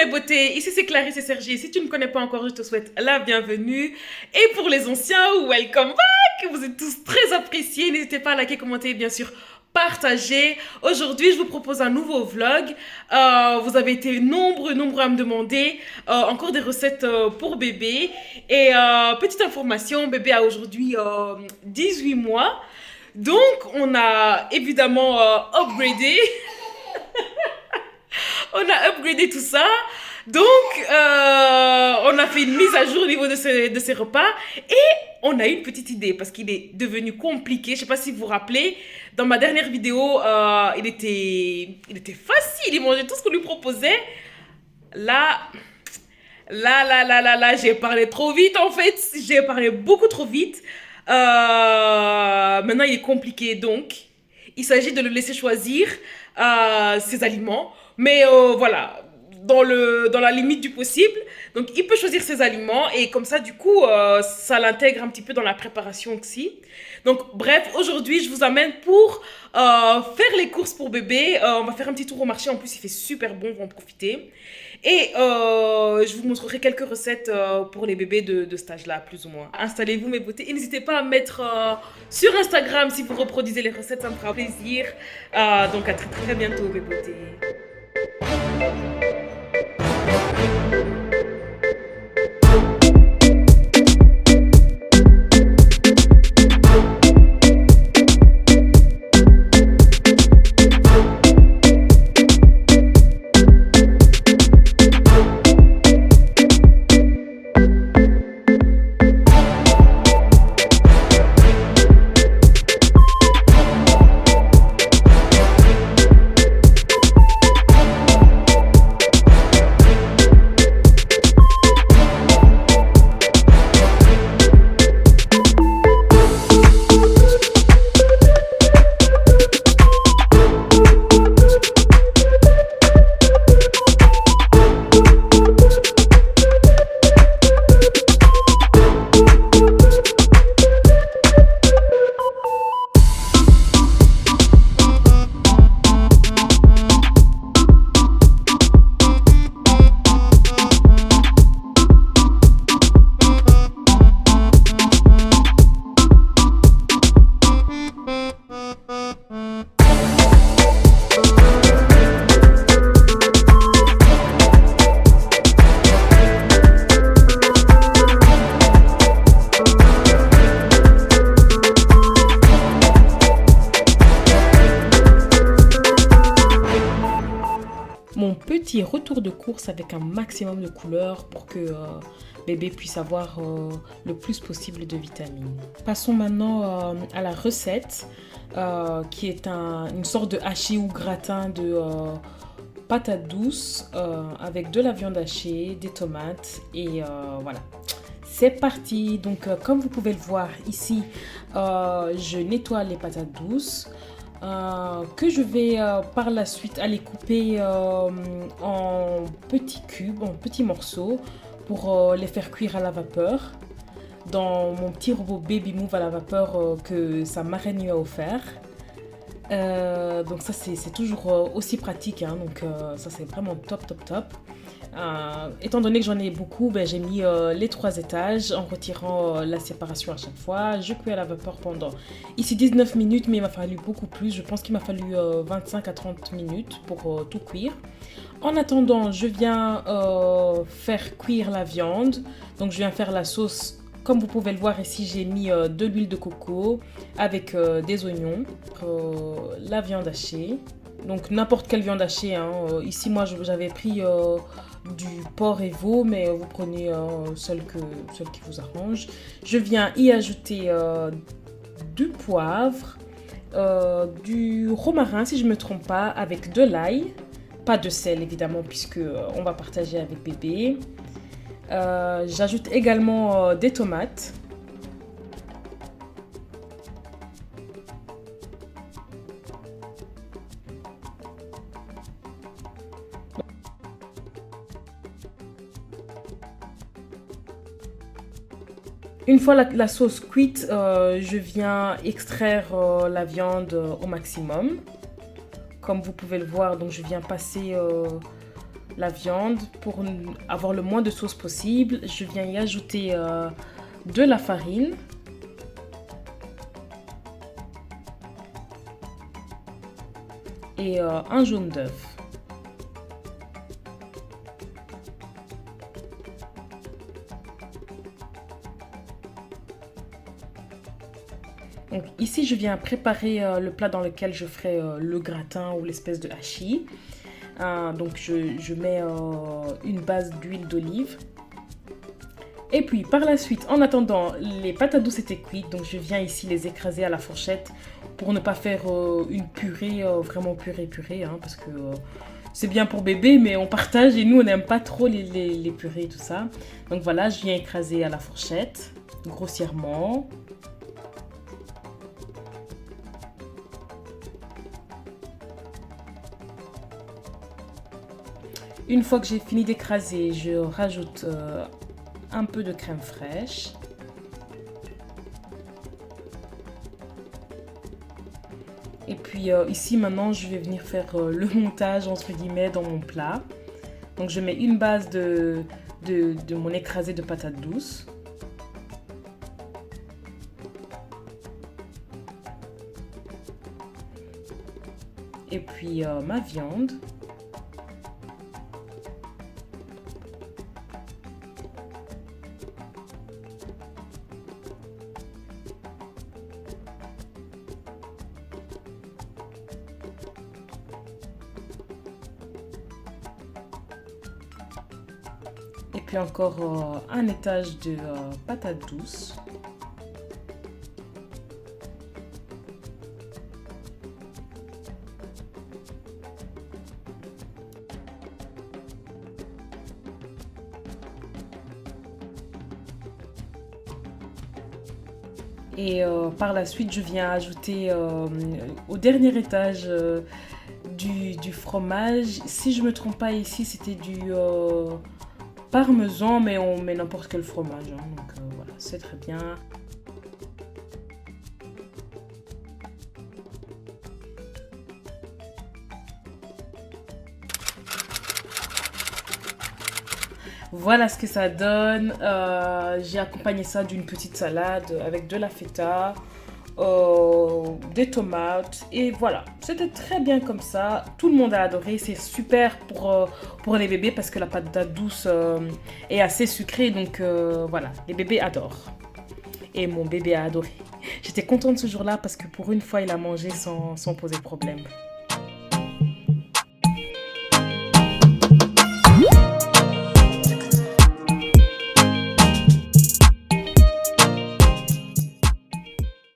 beautés, ici c'est Clarisse et Sergi. Si tu ne me connais pas encore, je te souhaite la bienvenue. Et pour les anciens, welcome back. Vous êtes tous très appréciés. N'hésitez pas à liker, commenter et bien sûr partager. Aujourd'hui, je vous propose un nouveau vlog. Vous avez été nombreux à me demander encore des recettes pour bébé. Et petite information, bébé a aujourd'hui 18 mois. Donc, on a évidemment upgradé. On a upgradé tout ça. Donc, on a fait une mise à jour au niveau de ces repas. Et on a eu une petite idée parce qu'il est devenu compliqué. Je ne sais pas si vous vous rappelez, dans ma dernière vidéo, il était facile. Il mangeait tout ce qu'on lui proposait. Là, j'ai parlé trop vite en fait. J'ai parlé beaucoup trop vite. Maintenant, il est compliqué. Donc, il s'agit de le laisser choisir ses aliments. Mais voilà, dans la limite du possible. Donc, il peut choisir ses aliments et comme ça, du coup, ça l'intègre un petit peu dans la préparation aussi. Donc, bref, aujourd'hui, je vous amène pour faire les courses pour bébé. On va faire un petit tour au marché. En plus, il fait super bon, on va en profiter. Et je vous montrerai quelques recettes pour les bébés de cet âge-là, plus ou moins. Installez-vous, mes beautés. Et n'hésitez pas à mettre sur Instagram si vous reproduisez les recettes, ça me fera plaisir. Donc, à très bientôt, mes beautés. Mon petit retour de course avec un maximum de couleurs pour que bébé puisse avoir le plus possible de vitamines. Passons maintenant à la recette qui est une sorte de hachis ou gratin de patates douces avec de la viande hachée, des tomates et voilà. C'est parti. Donc comme vous pouvez le voir ici, je nettoie les patates douces. Que je vais par la suite aller couper en petits cubes, en petits morceaux pour les faire cuire à la vapeur dans mon petit robot Baby Move à la vapeur que sa marraine lui a offert. Donc ça c'est toujours aussi pratique, hein, donc ça c'est vraiment top. Étant donné que j'en ai beaucoup, j'ai mis les 3 étages en retirant la séparation à chaque fois. Je cuis à la vapeur pendant ici 19 minutes, mais il m'a fallu beaucoup plus. Je pense qu'il m'a fallu 25 à 30 minutes pour tout cuire. En attendant, je viens faire cuire la viande. Donc je viens faire la sauce. Comme vous pouvez le voir ici, j'ai mis de l'huile de coco avec des oignons, la viande hachée. Donc n'importe quelle viande hachée, hein. Ici moi j'avais pris du porc et veau, mais vous prenez celle qui vous arrange. Je viens y ajouter du poivre, du romarin si je ne me trompe pas, avec de l'ail, pas de sel évidemment puisque on va partager avec bébé. J'ajoute également des tomates. Une fois la sauce cuite, je viens extraire la viande au maximum. Comme vous pouvez le voir, donc je viens passer la viande pour avoir le moins de sauce possible. Je viens y ajouter de la farine. Et un jaune d'œuf. Donc ici, je viens préparer le plat dans lequel je ferai le gratin ou l'espèce de hachis. Donc je mets une base d'huile d'olive. Et puis par la suite, en attendant, les patates douces étaient cuites. Donc je viens ici les écraser à la fourchette pour ne pas faire une purée, vraiment purée, hein, parce que c'est bien pour bébé, mais on partage et nous on n'aime pas trop les purées et tout ça. Donc voilà, je viens écraser à la fourchette, grossièrement. Une fois que j'ai fini d'écraser, je rajoute un peu de crème fraîche. Et puis ici maintenant, je vais venir faire le montage entre guillemets dans mon plat. Donc je mets une base de mon écrasé de patates douces. Et puis ma viande. Et puis encore un étage de patates douces. Et par la suite, je viens ajouter au dernier étage du fromage. Si je ne me trompe pas, ici, c'était du parmesan, mais on met n'importe quel fromage. Hein, donc voilà, c'est très bien. Voilà ce que ça donne. J'ai accompagné ça d'une petite salade avec de la feta, des tomates et voilà. C'était très bien comme ça. Tout le monde a adoré. C'est super pour les bébés parce que la patate douce est assez sucrée. Donc voilà, les bébés adorent. Et mon bébé a adoré. J'étais contente ce jour-là parce que pour une fois, il a mangé sans poser problème.